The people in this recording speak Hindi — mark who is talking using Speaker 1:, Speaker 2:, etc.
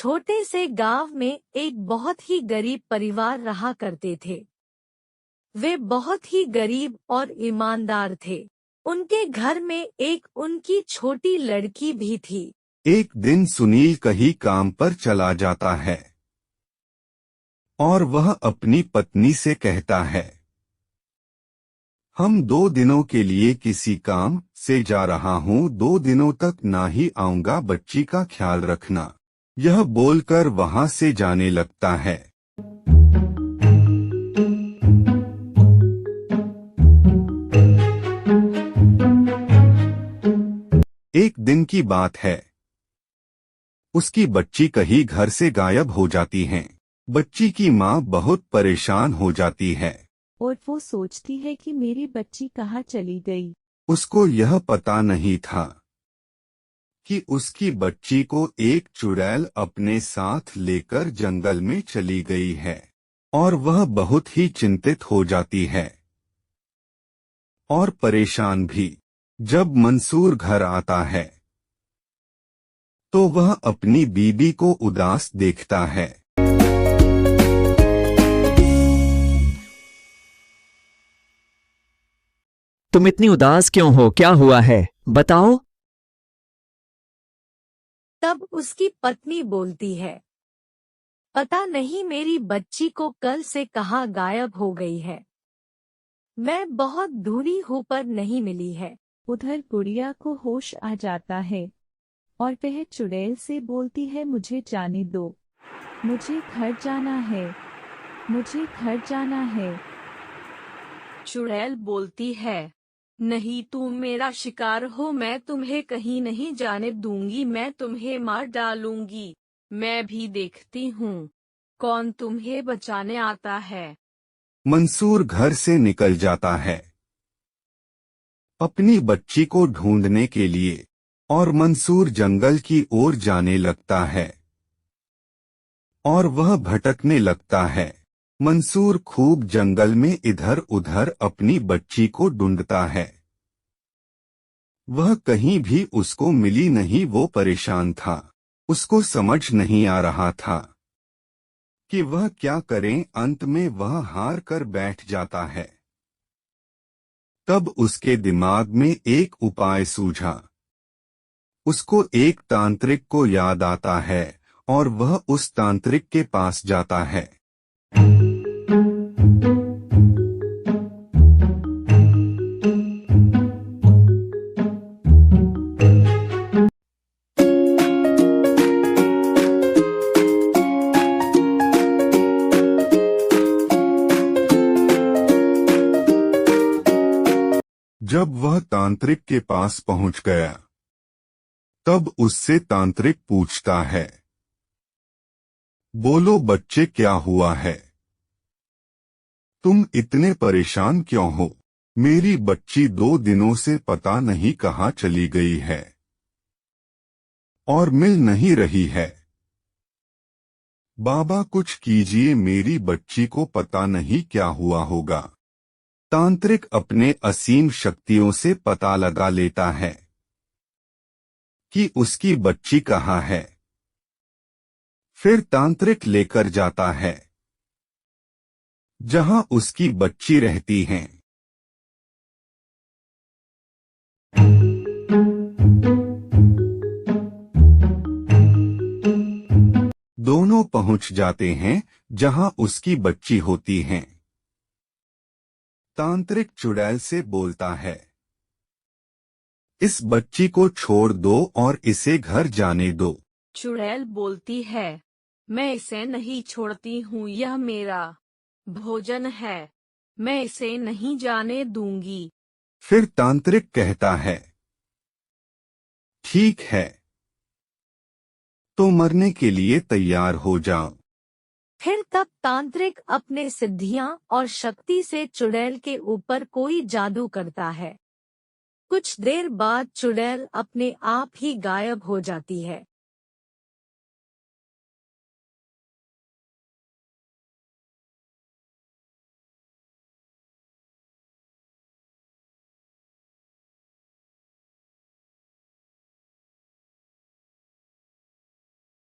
Speaker 1: छोटे से गांव में एक बहुत ही गरीब परिवार रहा करते थे। वे बहुत ही गरीब और ईमानदार थे। उनके घर में एक उनकी छोटी लड़की भी थी।
Speaker 2: एक दिन सुनील कहीं काम पर चला जाता है और वह अपनी पत्नी से कहता है, हम 2 दिनों के लिए किसी काम से जा रहा हूँ, 2 दिनों तक ना ही आऊंगा, बच्ची का ख्याल रखना। यह बोलकर वहाँ से जाने लगता है। एक दिन की बात है, उसकी बच्ची कहीं घर से गायब हो जाती है। बच्ची की माँ बहुत परेशान हो जाती है
Speaker 3: और वो सोचती है कि मेरी बच्ची कहाँ चली गई।
Speaker 2: उसको यह पता नहीं था कि उसकी बच्ची को एक चुड़ैल अपने साथ लेकर जंगल में चली गई है और वह बहुत ही चिंतित हो जाती है और परेशान भी। जब मंसूर घर आता है तो वह अपनी बीबी को उदास देखता है।
Speaker 4: तुम इतनी उदास क्यों हो? क्या हुआ है? बताओ।
Speaker 1: तब उसकी पत्नी बोलती है, पता नहीं मेरी बच्ची को कल से कहाँ गायब हो गई है। मैं बहुत ढूंढी हूँ पर नहीं मिली है।
Speaker 3: उधर गुड़िया को होश आ जाता है और वह चुड़ैल से बोलती है, मुझे जाने दो, मुझे घर जाना है, मुझे घर जाना है।
Speaker 5: चुड़ैल बोलती है, नहीं, तुम मेरा शिकार हो, मैं तुम्हें कहीं नहीं जाने दूंगी, मैं तुम्हें मार डालूंगी। मैं भी देखती हूँ कौन तुम्हें बचाने आता है।
Speaker 2: मंसूर घर से निकल जाता है अपनी बच्ची को ढूंढने के लिए और मंसूर जंगल की ओर जाने लगता है और वह भटकने लगता है। मंसूर खूब जंगल में इधर उधर अपनी बच्ची को ढूंढता है। वह कहीं भी उसको मिली नहीं। वो परेशान था। उसको समझ नहीं आ रहा था कि वह क्या करे। अंत में वह हार कर बैठ जाता है। तब उसके दिमाग में एक उपाय सूझा। उसको एक तांत्रिक को याद आता है और वह उस तांत्रिक के पास जाता है। जब वह तांत्रिक के पास पहुंच गया तब उससे तांत्रिक पूछता है, बोलो बच्चे, क्या हुआ है? तुम इतने परेशान क्यों हो? मेरी बच्ची 2 दिनों से पता नहीं कहाँ चली गई है और मिल नहीं रही है। बाबा कुछ कीजिए, मेरी बच्ची को पता नहीं क्या हुआ होगा। तांत्रिक अपने असीम शक्तियों से पता लगा लेता है कि उसकी बच्ची कहाँ है। फिर तांत्रिक लेकर जाता है जहां उसकी बच्ची रहती है। दोनों पहुंच जाते हैं जहां उसकी बच्ची होती है। तांत्रिक चुड़ैल से बोलता है, इस बच्ची को छोड़ दो और इसे घर जाने दो।
Speaker 5: चुड़ैल बोलती है, मैं इसे नहीं छोड़ती हूँ, यह मेरा भोजन है, मैं इसे नहीं जाने दूंगी।
Speaker 2: फिर तांत्रिक कहता है, ठीक है, तो मरने के लिए तैयार हो जाओ।
Speaker 1: फिर तब तांत्रिक अपने सिद्धियां और शक्ति से चुड़ैल के ऊपर कोई जादू करता है। कुछ देर बाद चुड़ैल अपने आप ही गायब हो जाती है।